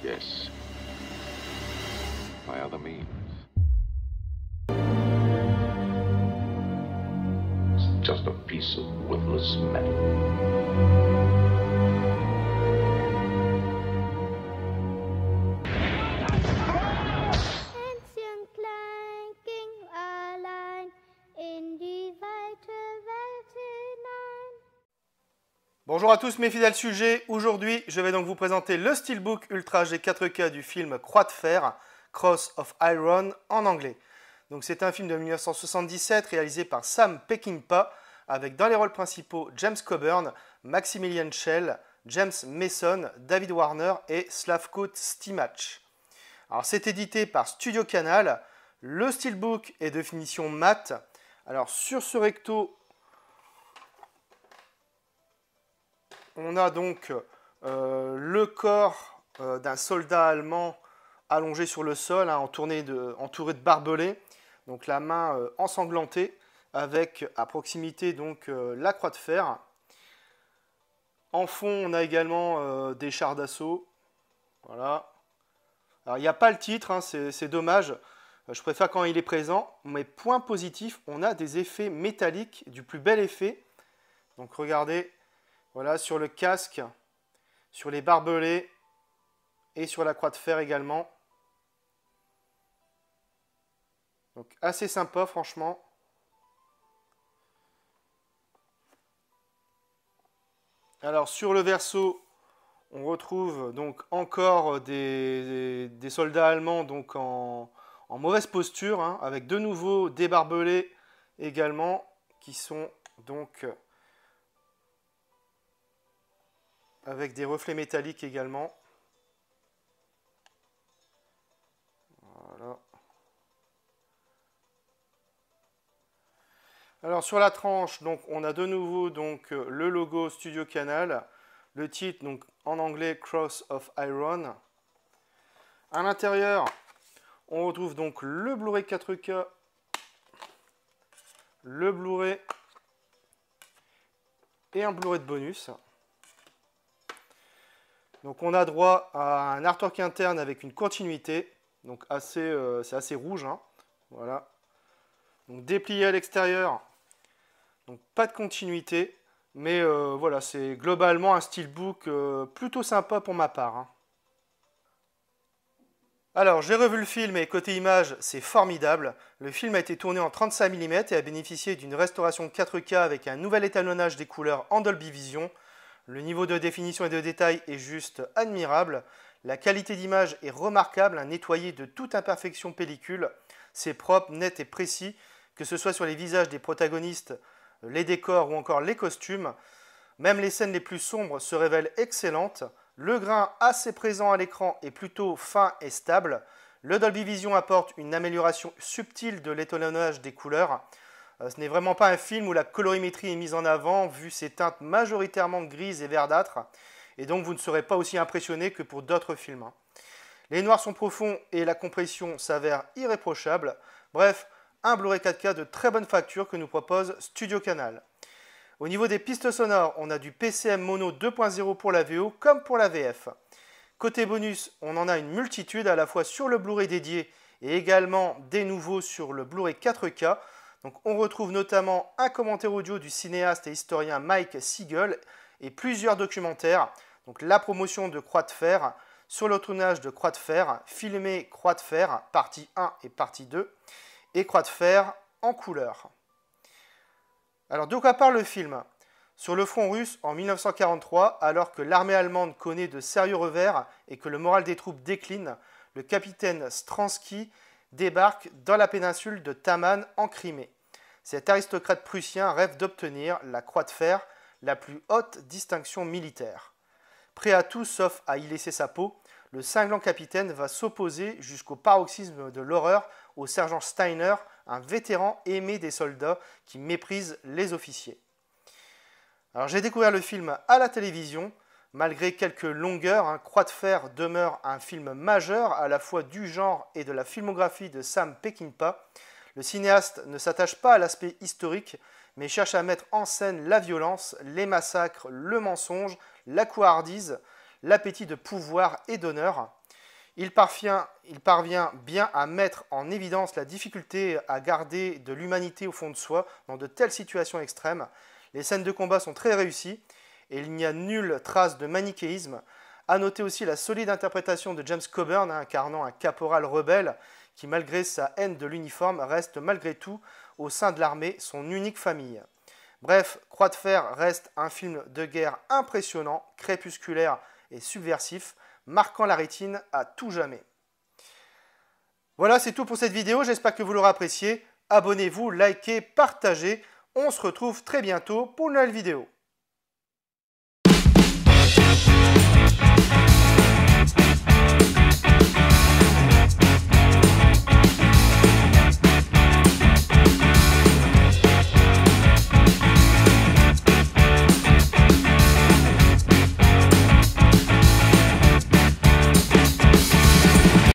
Yes. By other means. It's just a piece of worthless metal. Bonjour à tous mes fidèles sujets, aujourd'hui je vais donc vous présenter le Steelbook Ultra HD 4K du film Croix de fer, Cross of Iron en anglais. Donc c'est un film de 1977 réalisé par Sam Peckinpah avec dans les rôles principaux James Coburn, Maximilian Schell, James Mason, David Warner et Slavko Stimac. Alors c'est édité par Studio Canal, le Steelbook est de finition mat. Alors sur ce recto, on a donc le corps d'un soldat allemand allongé sur le sol, hein, entouré de barbelés, donc la main ensanglantée, avec à proximité donc la croix de fer. En fond, on a également des chars d'assaut. Voilà. Alors il n'y a pas le titre, hein, c'est dommage. Je préfère quand il est présent. Mais point positif, on a des effets métalliques du plus bel effet. Donc regardez. Voilà, sur le casque, sur les barbelés et sur la croix de fer également. Donc assez sympa franchement. Alors sur le verso, on retrouve donc encore des soldats allemands donc en mauvaise posture, hein, avec de nouveau des barbelés également qui sont donc avec des reflets métalliques également. Voilà. Alors sur la tranche, donc, on a de nouveau donc, le logo Studio Canal, le titre donc, en anglais Cross of Iron. À l'intérieur, on retrouve donc le Blu-ray 4K, le Blu-ray et un Blu-ray de bonus. Donc on a droit à un artwork interne avec une continuité, donc c'est assez rouge, hein. Voilà. Donc déplié à l'extérieur, donc pas de continuité, mais voilà, c'est globalement un steelbook plutôt sympa pour ma part, hein. Alors j'ai revu le film et côté image, c'est formidable. Le film a été tourné en 35 mm et a bénéficié d'une restauration 4K avec un nouvel étalonnage des couleurs en Dolby Vision. Le niveau de définition et de détail est juste admirable. La qualité d'image est remarquable, nettoyée de toute imperfection pellicule. C'est propre, net et précis, que ce soit sur les visages des protagonistes, les décors ou encore les costumes. Même les scènes les plus sombres se révèlent excellentes. Le grain assez présent à l'écran est plutôt fin et stable. Le Dolby Vision apporte une amélioration subtile de l'étalonnage des couleurs. Ce n'est vraiment pas un film où la colorimétrie est mise en avant, vu ses teintes majoritairement grises et verdâtres, et donc vous ne serez pas aussi impressionné que pour d'autres films. Les noirs sont profonds et la compression s'avère irréprochable. Bref, un Blu-ray 4K de très bonne facture que nous propose Studio Canal. Au niveau des pistes sonores, on a du PCM Mono 2.0 pour la VO comme pour la VF. Côté bonus, on en a une multitude à la fois sur le Blu-ray dédié et également des nouveaux sur le Blu-ray 4K. Donc on retrouve notamment un commentaire audio du cinéaste et historien Mike Siegel et plusieurs documentaires. Donc la promotion de Croix de fer, sur le tournage de Croix de fer, filmé Croix de fer, partie 1 et partie 2, et Croix de fer en couleur. Alors de quoi parle le film? Sur le front russe en 1943, alors que l'armée allemande connaît de sérieux revers et que le moral des troupes décline, le capitaine Stransky débarque dans la péninsule de Taman en Crimée. Cet aristocrate prussien rêve d'obtenir la croix de fer, la plus haute distinction militaire. Prêt à tout sauf à y laisser sa peau, le cinglant capitaine va s'opposer jusqu'au paroxysme de l'horreur au sergent Steiner, un vétéran aimé des soldats qui méprise les officiers. Alors j'ai découvert le film à la télévision. Malgré quelques longueurs, Croix de fer demeure un film majeur à la fois du genre et de la filmographie de Sam Peckinpah. Le cinéaste ne s'attache pas à l'aspect historique, mais cherche à mettre en scène la violence, les massacres, le mensonge, la couardise, l'appétit de pouvoir et d'honneur. Il parvient bien à mettre en évidence la difficulté à garder de l'humanité au fond de soi dans de telles situations extrêmes. Les scènes de combat sont très réussies et il n'y a nulle trace de manichéisme. A noter aussi la solide interprétation de James Coburn, incarnant un caporal rebelle qui, malgré sa haine de l'uniforme, reste malgré tout au sein de l'armée son unique famille. Bref, Croix de fer reste un film de guerre impressionnant, crépusculaire et subversif, marquant la rétine à tout jamais. Voilà, c'est tout pour cette vidéo, j'espère que vous l'aurez apprécié. Abonnez-vous, likez, partagez. On se retrouve très bientôt pour une nouvelle vidéo.